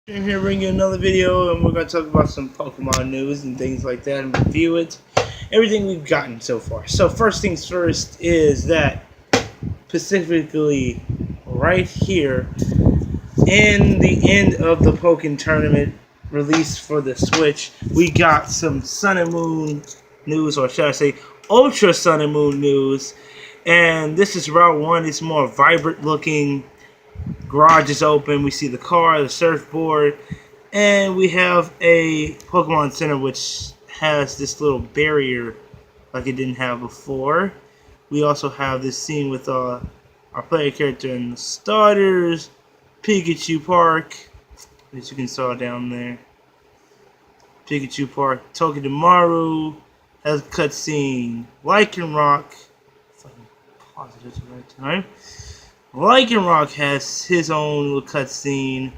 I'm here bringing you another video, and we're going to talk about some Pokemon news and things like that and review it. Everything we've gotten so far. So first things first is that specifically right here in the end of the Pokken tournament release for the Switch, we got some Sun and Moon news, or should I say Ultra Sun and Moon news. And this is Route 1. It's more vibrant looking. Garage is open. We see the car, the surfboard, and we have a Pokemon Center which has this little barrier like it didn't have before. We also have this scene with our player character and the starters, Pikachu Park, as you can saw down there. Pikachu Park, Togedemaru has a cutscene. Lycanroc, if I can pause it at the right time. Lycanroc has his own little cutscene.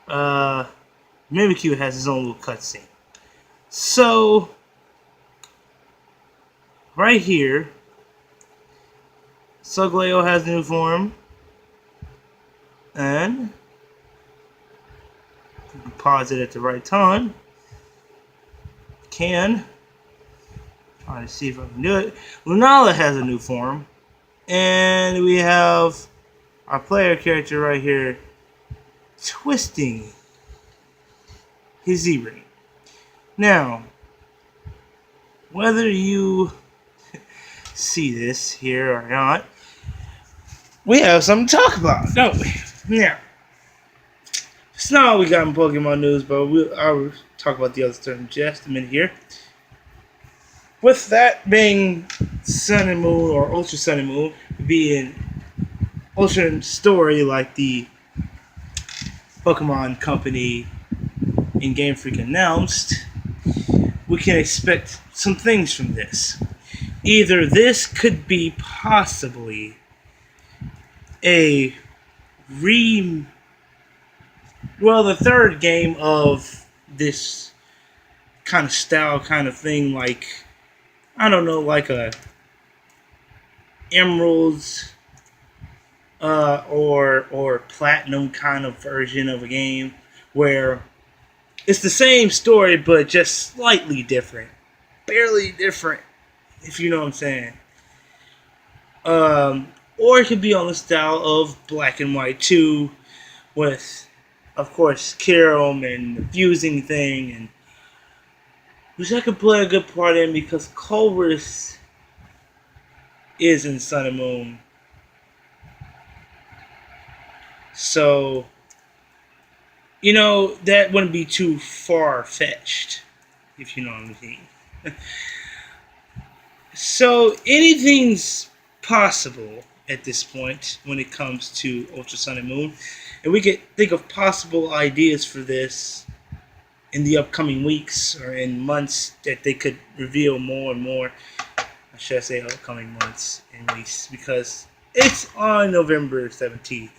Mimikyu has his own little cutscene. So, right here, Sugleo has a new form. And, pause it at the right time. Trying to see if I can do it. Lunala has a new form. And we have our player character right here twisting his Z-Ring. Now, whether you see this here or not, we have something to talk about, don't we? Now, it's not all we got in Pokemon news, but I'll talk about the other stuff in just a minute here. With that being Sun and Moon, or Ultra Sun and Moon, being Ultra story like the Pokemon Company in GameFreak announced, we can expect some things from this. Either this could be possibly the third game of this kind of style, kind of thing, like, I don't know, like a Emeralds or Platinum kind of version of a game where it's the same story but just slightly different, barely different, if you know what I'm saying. Or it could be on the style of Black and White 2 with, of course, Kyurem and the fusing thing, and which I could play a good part in because Colress is in Sun and Moon. So, that wouldn't be too far-fetched, if you know what I mean. So, anything's possible at this point when it comes to Ultra Sun and Moon. And we could think of possible ideas for this in the upcoming weeks or in months that they could reveal more and more. I should say upcoming months and weeks, because it's on November 17th,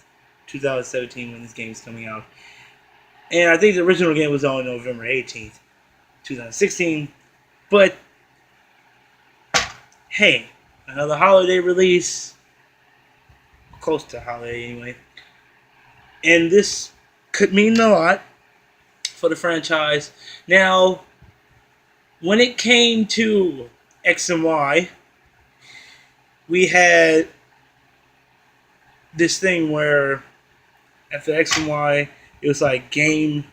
2017 when this game is coming out. And I think the original game was on November 18th, 2016. But, hey, another holiday release. Close to holiday anyway. And this could mean a lot for the franchise. Now, when it came to X and Y, we had this thing where after X and Y, it was like it's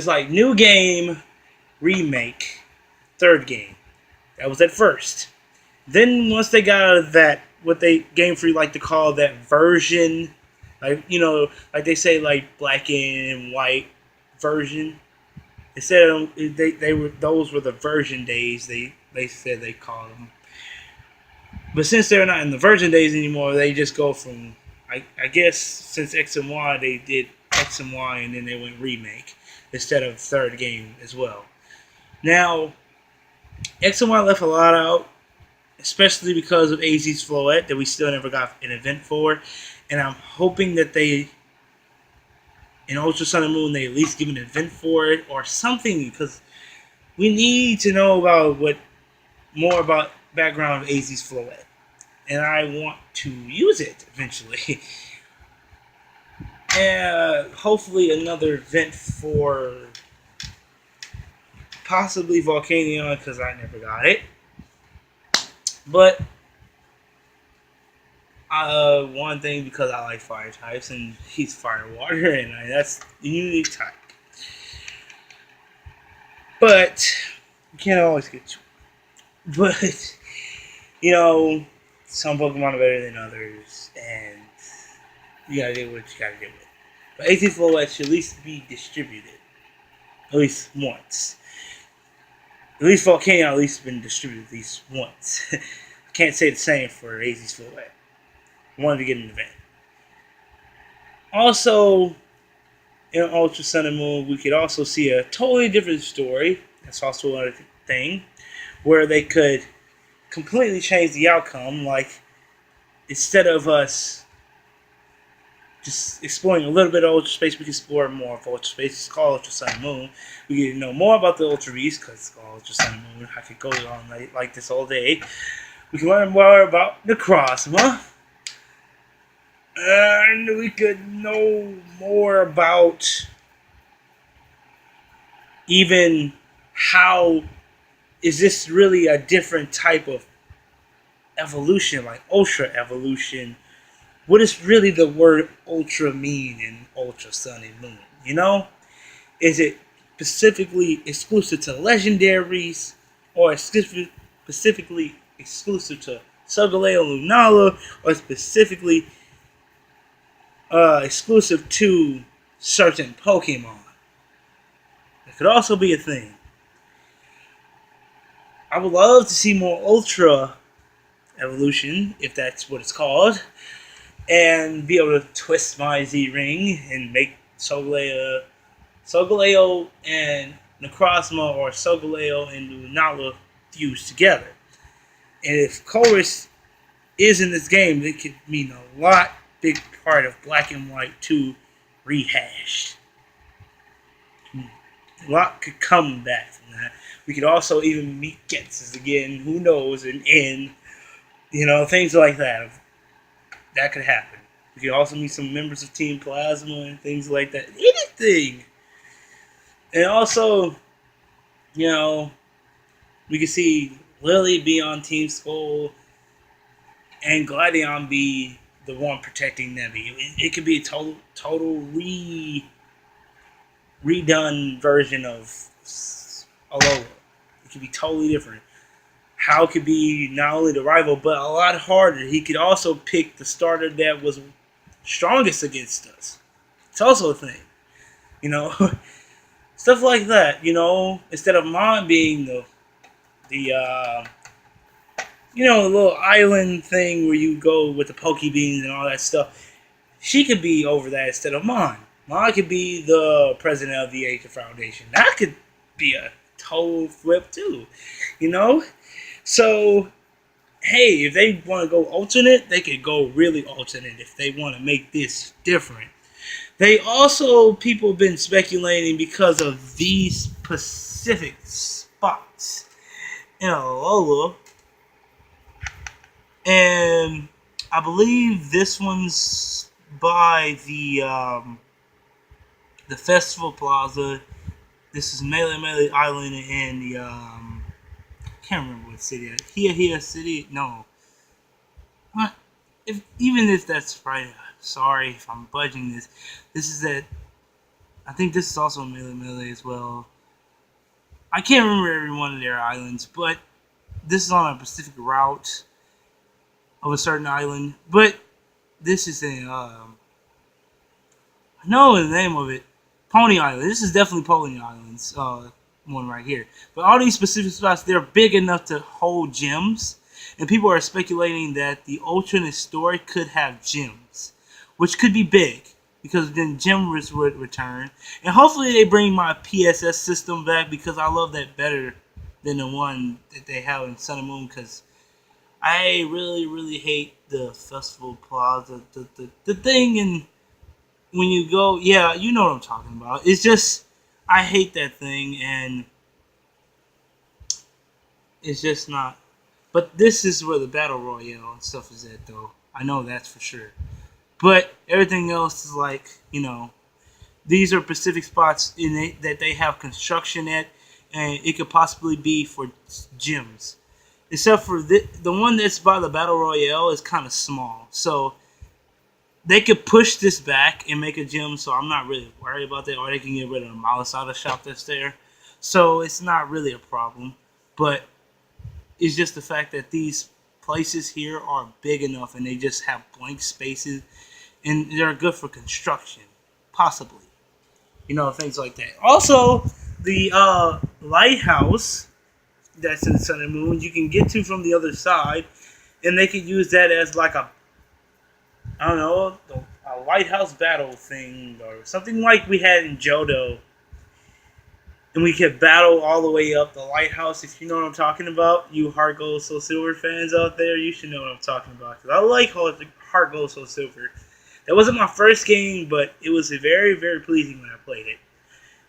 like new game, remake, third game. That was at first. Then once they got out of that, what they GameFreak like to call that version, like like they say, like Black and White version. Instead of those were the version days they said they called them. But since they're not in the version days anymore, they just go from I guess since X and Y they did X and Y and then they went remake instead of third game as well. Now X and Y left a lot out, especially because of AZ's Floette that we still never got an event for, and I'm hoping that in Ultra Sun and Moon they at least give an event for it or something, because we need to know more about background of AZ's Floette, and I want to use it eventually. And hopefully another event for possibly Volcanion, because I never got it. But one thing, because I like fire types and he's fire water, and that's the unique type. But you can't always get to it. But some Pokemon are better than others, and you gotta do what you gotta do with. But 18 Flow should at least be distributed at least once. At least Volcano at least been distributed at least once. I can't say the same for AZ's Full I wanted to get an event. Also, in Ultra Sun and Moon, we could also see a totally different story. That's also another thing where they could completely change the outcome. Like, instead of us just exploring a little bit of Ultra Space, we can explore more of Ultra Space. It's called Ultra Sun and Moon. We get to know more about the Ultra Beast because it's called Ultra Sun and Moon. I could go on like this all day. We can learn more about the Necrozma. And we could know more about even how is this really a different type of evolution, like ultra evolution. What does really the word ultra mean in Ultra Sun and Moon? Is it specifically exclusive to legendaries, or specifically exclusive to Solgaleo Lunala, or specifically exclusive to certain Pokemon? That could also be a thing. I would love to see more Ultra evolution, if that's what it's called, and be able to twist my Z-Ring and make Solgaleo and Necrozma, or Solgaleo and Lunala fused together. And if Chorus is in this game, it could mean a lot, big part of Black and White 2 rehashed. A lot could come back from that. We could also even meet Getsus again, who knows, and things like that. That could happen. We could also meet some members of Team Plasma and things like that. Anything! And also, we could see Lily be on Team Skull and Gladion be the one protecting Nebby. It could be a total redone version of Alola. It could be totally different. How could be not only the rival, but a lot harder. He could also pick the starter that was strongest against us. It's also a thing. Stuff like that, instead of Mon being the little island thing where you go with the Pokebeans and all that stuff, she could be over that instead of Mon. Mon could be the president of the Asia Foundation. That could be a total flip too, So, hey, if they want to go alternate, they could go really alternate if they want to make this different. People have been speculating because of these specific spots in Alola. And I believe this one's by the Festival Plaza. This is Melee Island in the can't remember what city. Here City. No. Even if that's right, sorry if I'm budging this. This is at. I think this is also Melee as well. I can't remember every one of their islands, but this is on a Pacific route of a certain island. But this is a. I know the name of it. Pony Island. This is definitely Pony Islands. One right here. But all these specific spots, they're big enough to hold gyms. And people are speculating that the alternate story could have gyms, which could be big, because then gyms would return. And hopefully they bring my PSS system back, because I love that better than the one that they have in Sun and Moon, because I really, really hate the Festival Plaza. The thing, and when you go, yeah, you know what I'm talking about. It's just, I hate that thing, and it's just not. But this is where the Battle Royale and stuff is at, though. I know that's for sure. But everything else is like, these are specific spots that they have construction at, and it could possibly be for gyms. Except for the one that's by the Battle Royale is kind of small. So they could push this back and make a gym, so I'm not really worried about that. Or they can get rid of the Malasada shop that's there. So it's not really a problem. But it's just the fact that these places here are big enough and they just have blank spaces and they're good for construction. Possibly. Things like that. Also, the lighthouse that's in the Sun and Moon, you can get to from the other side, and they could use that as like I don't know, a lighthouse battle thing, or something like we had in Johto, and we could battle all the way up the lighthouse. If you know what I'm talking about, you Heart Gold Soul Silver fans out there, you should know what I'm talking about, because I like Heart Gold Soul Silver. That wasn't my first game, but it was very, very pleasing when I played it.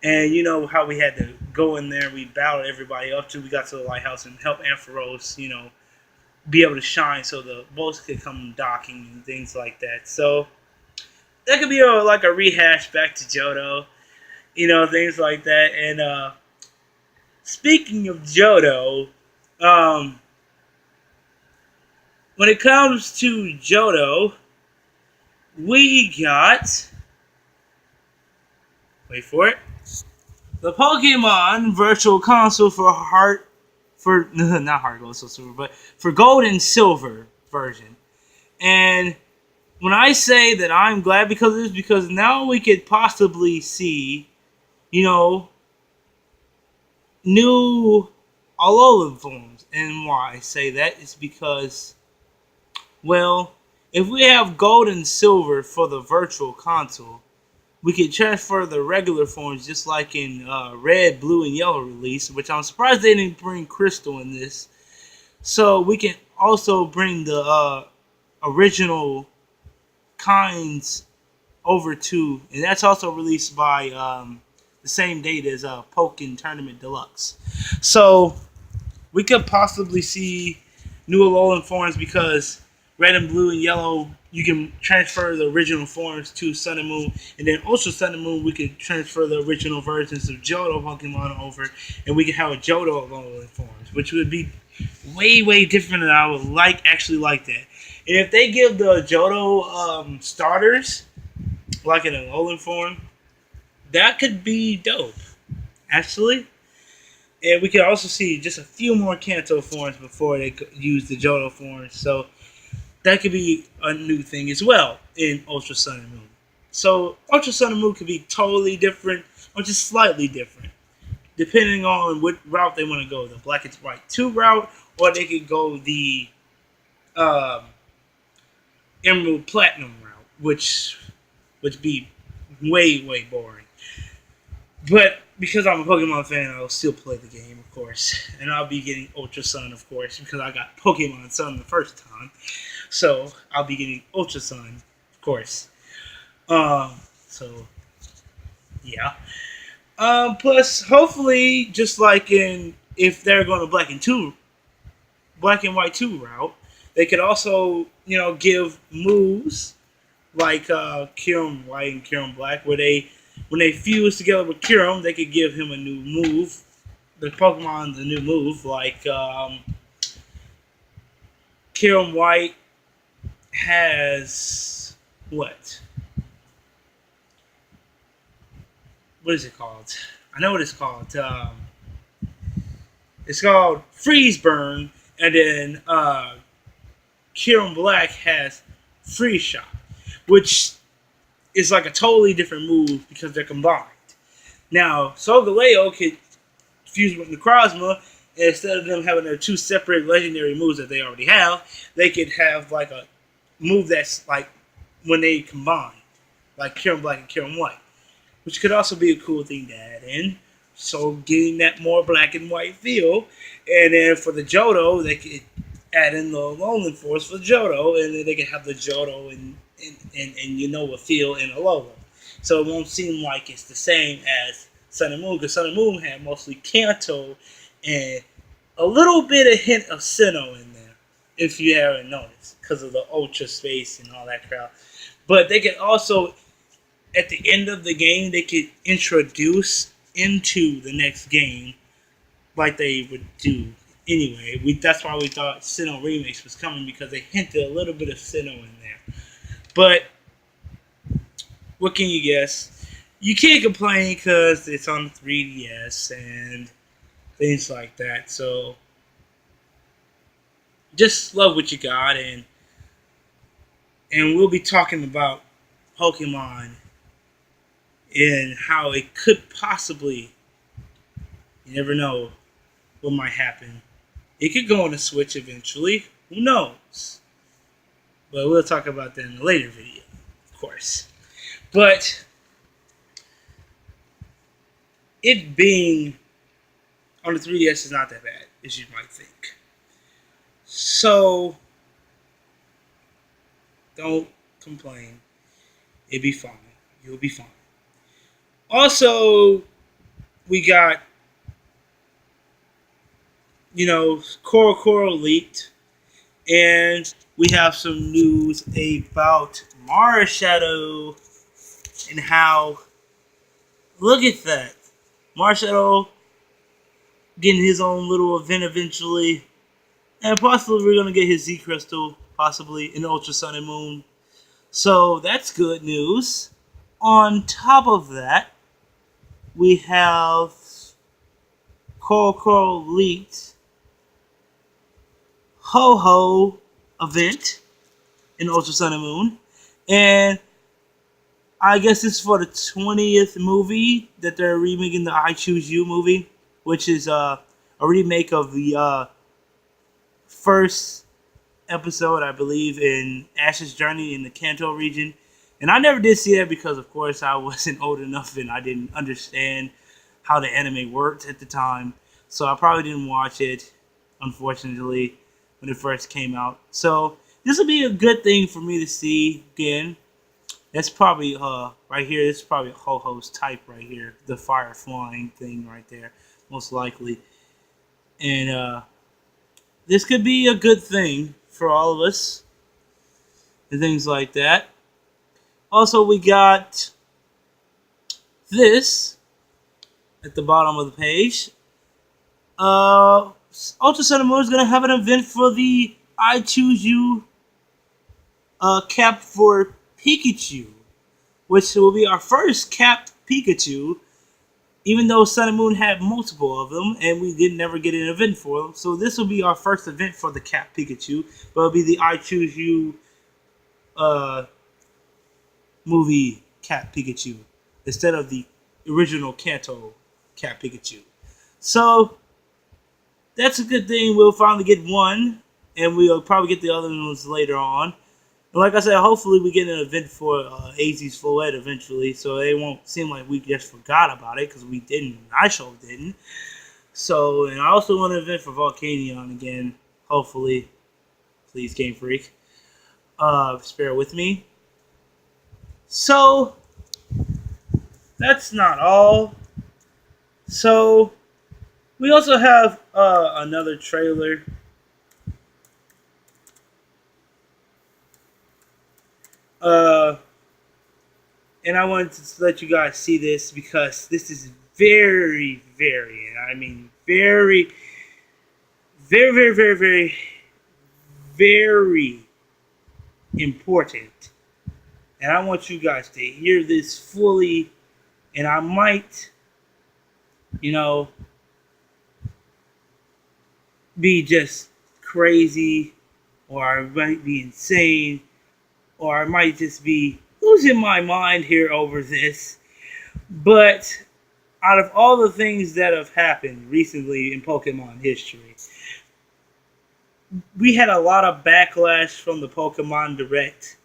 And you know how we had to go in there, we battled everybody up till we got to the lighthouse and help Ampharos, be able to shine so the boats could come docking and things like that. So that could be like a rehash back to Johto, things like that. And speaking of Johto, when it comes to Johto, we got, wait for it, the Pokemon Virtual Console not Heart Gold Soul Silver, but for Gold and Silver version. And when I say that I'm glad because of this, because now we could possibly see, new Alolan forms. And why I say that is because, well, if we have Gold and Silver for the Virtual Console, we can transfer the regular forms just like in Red, Blue, and Yellow release, which I'm surprised they didn't bring Crystal in this. So we can also bring the original kinds over to, and that's also released by the same date as Pokken Tournament Deluxe. So we could possibly see new Alolan forms because Red and Blue and Yellow, you can transfer the original forms to Sun and Moon, and then Ultra Sun and Moon, we could transfer the original versions of Johto Pokemon over, and we could have a Johto Alolan forms, which would be way, way different than I would actually like that. And if they give the Johto starters, like in an Alolan form, that could be dope, actually. And we could also see just a few more Kanto forms before they use the Johto forms, so that could be a new thing as well in Ultra Sun and Moon. So Ultra Sun and Moon could be totally different or just slightly different, depending on what route they want to go. The Black and White 2 route, or they could go the Emerald Platinum route, which would be way, way boring. But because I'm a Pokemon fan, I'll still play the game, of course. And I'll be getting Ultra Sun, of course, because I got Pokemon Sun the first time. So I'll be getting Ultra Sun, of course. So yeah. Plus, hopefully, just like if they're going to Black and White 2 route, they could also give moves like Kyurem White and Kyurem Black, where when they fuse together with Kyurem, they could give him a new move. The Pokemon, the new move, like Kyurem White has what? What is it called? I know what it's called. It's called Freeze Burn, and then Kyurem Black has Freeze Shot, which is like a totally different move because they're combined. Now, Solgaleo could fuse with Necrozma, and instead of them having their two separate legendary moves that they already have, they could have like a move that's like when they combine, like Kyurem Black and Kyurem White, which could also be a cool thing to add in. So getting that more black and white feel, and then for the Johto, they could add in the Alolan Force for Johto, and then they could have the Johto and a feel in Alolan. So it won't seem like it's the same as Sun and Moon, because Sun and Moon had mostly Kanto and a little bit of hint of Sinnoh in there, if you haven't noticed, because of the Ultra Space and all that crap. But they could also, at the end of the game, they could introduce into the next game like they would do anyway. That's why we thought Sinnoh Remix was coming, because they hinted a little bit of Sinnoh in there. But what can you guess? You can't complain because it's on the 3DS and things like that. So just love what you got, and we'll be talking about Pokemon and how it could possibly, you never know what might happen. It could go on the Switch eventually. Who knows? But we'll talk about that in a later video, of course. But it being on the 3DS is not that bad, as you might think. So don't complain. It'll be fine. You'll be fine. Also, we got, Coro Coro leaked, and we have some news about Marshadow and how, look at that, Marshadow getting his own little event eventually, and possibly we're going to get his Z Crystal, possibly in Ultra Sun and Moon. So that's good news. On top of that, we have Coro Coro leaked Ho-Ho event in Ultra Sun and Moon. And I guess this is for the 20th movie that they're remaking, the I Choose You movie, which is a remake of the first episode, I believe, in Ash's Journey in the Kanto region. And I never did see that because, of course, I wasn't old enough and I didn't understand how the anime worked at the time. So I probably didn't watch it, unfortunately, when it first came out. So this will be a good thing for me to see again. That's probably, right here, this is probably Ho-Ho's type right here. The fire flying thing right there, most likely. And this could be a good thing for all of us and things like that. Also, we got this at the bottom of the page. Ultra Sun and Moon is going to have an event for the I Choose You cap for Pikachu, which will be our first capped Pikachu, even though Sun and Moon had multiple of them, and we did never get an event for them. So this will be our first event for the capped Pikachu, but it'll be the I Choose You movie Cat Pikachu instead of the original Kanto Cat Pikachu. So that's a good thing. We'll finally get one, and we'll probably get the other ones later on. And like I said, hopefully we get an event for AZ's Full Ed eventually, so it won't seem like we just forgot about it, because we didn't. I sure didn't. So, and I also want an event for Volcanion again, hopefully. Please, GameFreak. Bear with me. So, that's not all. So, we also have another trailer. And I wanted to let you guys see this because this is very, very, and I mean very, very, very, very, very, very important. And I want you guys to hear this fully, and I might, be just crazy, or I might be insane, or I might just be losing my mind here over this. But out of all the things that have happened recently in Pokemon history, we had a lot of backlash from the Pokemon Direct.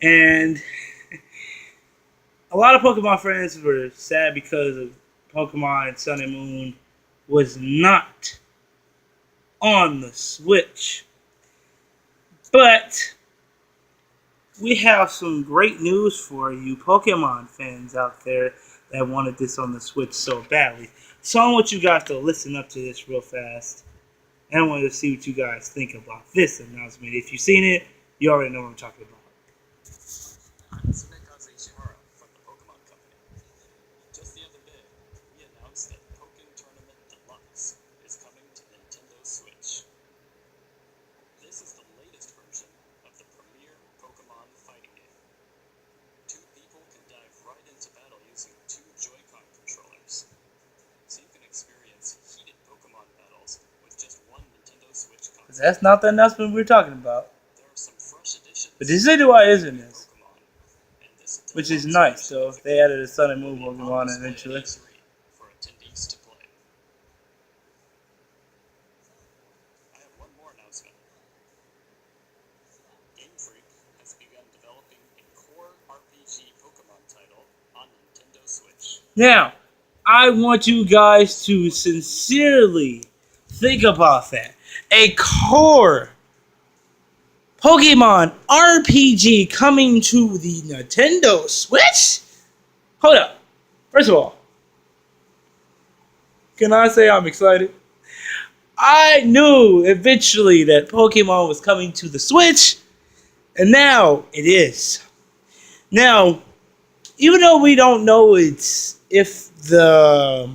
And a lot of Pokemon fans were sad because of Pokemon Sun and Moon was not on the Switch. But we have some great news for you Pokemon fans out there that wanted this on the Switch so badly. So I want you guys to listen up to this real fast. And I want to see what you guys think about this announcement. If you've seen it, you already know what I'm talking about. That's not the announcement we're talking about. But this is why isn't this? Which is nice, though. They added a Sun and Moon Pokemon eventually. GameFreak has begun developing a core RPG Pokemon title on Nintendo Switch. Now, I want you guys to sincerely think about that. A core Pokemon RPG coming to the Nintendo Switch? Hold up. First of all, can I say I'm excited? I knew eventually that Pokemon was coming to the Switch, and now it is. Now, even though we don't know if the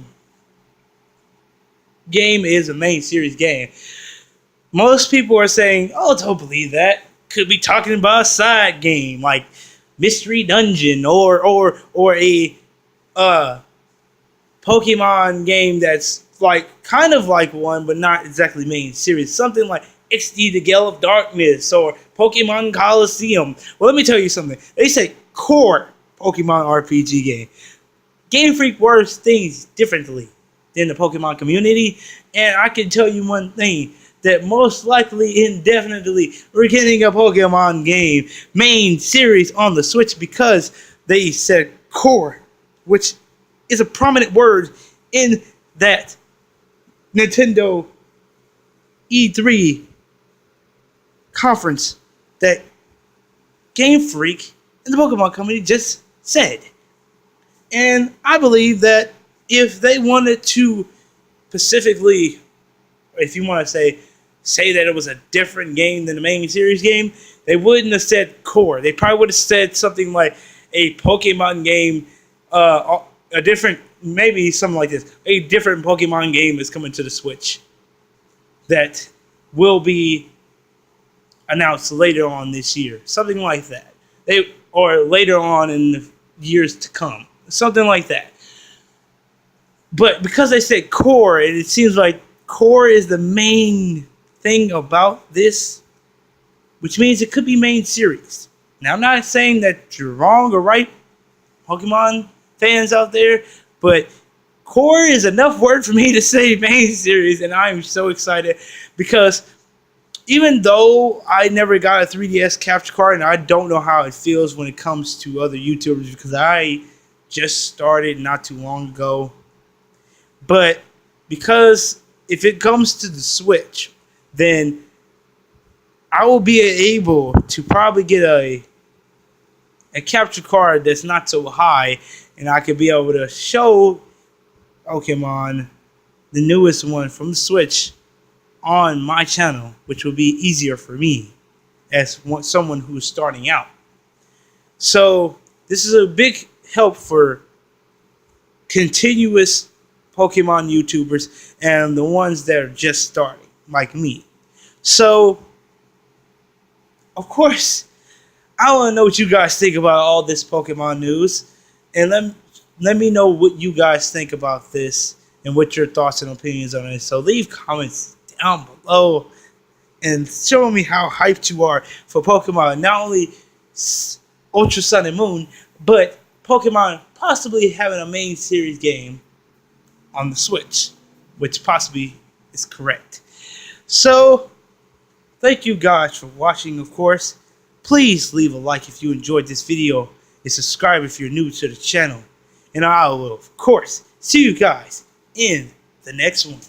game is a main series game, most people are saying, "Oh, don't believe that. Could be talking about a side game like Mystery Dungeon or a Pokemon game that's like kind of like one, but not exactly main series. Something like XD the Gale of Darkness or Pokemon Coliseum." Well, let me tell you something. They say core Pokemon RPG game. Game Freak words things differently than the Pokemon community, and I can tell you one thing, that most likely, indefinitely, we're getting a Pokemon game main series on the Switch because they said core, which is a prominent word in that Nintendo E3 conference that Game Freak and the Pokemon company just said. And I believe that if they wanted to specifically, if you want to say that it was a different game than the main series game, they wouldn't have said core. They probably would have said something like a Pokemon game, a different, maybe something like this. A different Pokemon game is coming to the Switch that will be announced later on this year. Something like that. Or later on in the years to come. Something like that. But because they said core, and it seems like core is the main thing about this, which means it could be main series. Now, I'm not saying that you're wrong or right, Pokemon fans out there, but core is enough word for me to say main series, and I'm so excited because even though I never got a 3DS capture card, and I don't know how it feels when it comes to other YouTubers because I just started not too long ago, but because if it comes to the Switch, then I will be able to probably get a capture card that's not so high, and I could be able to show Pokemon, the newest one from the Switch, on my channel, which will be easier for me as someone who's starting out. So this is a big help for continuous Pokemon YouTubers and the ones that are just starting, like me. So, of course, I want to know what you guys think about all this Pokemon news, and let me know what you guys think about this and what your thoughts and opinions on it. So leave comments down below and show me how hyped you are for Pokemon, not only Ultra Sun and Moon, but Pokemon possibly having a main series game on the Switch, which possibly is correct. So, thank you guys for watching, of course. Please leave a like if you enjoyed this video and subscribe if you're new to the channel. And I will, of course, see you guys in the next one.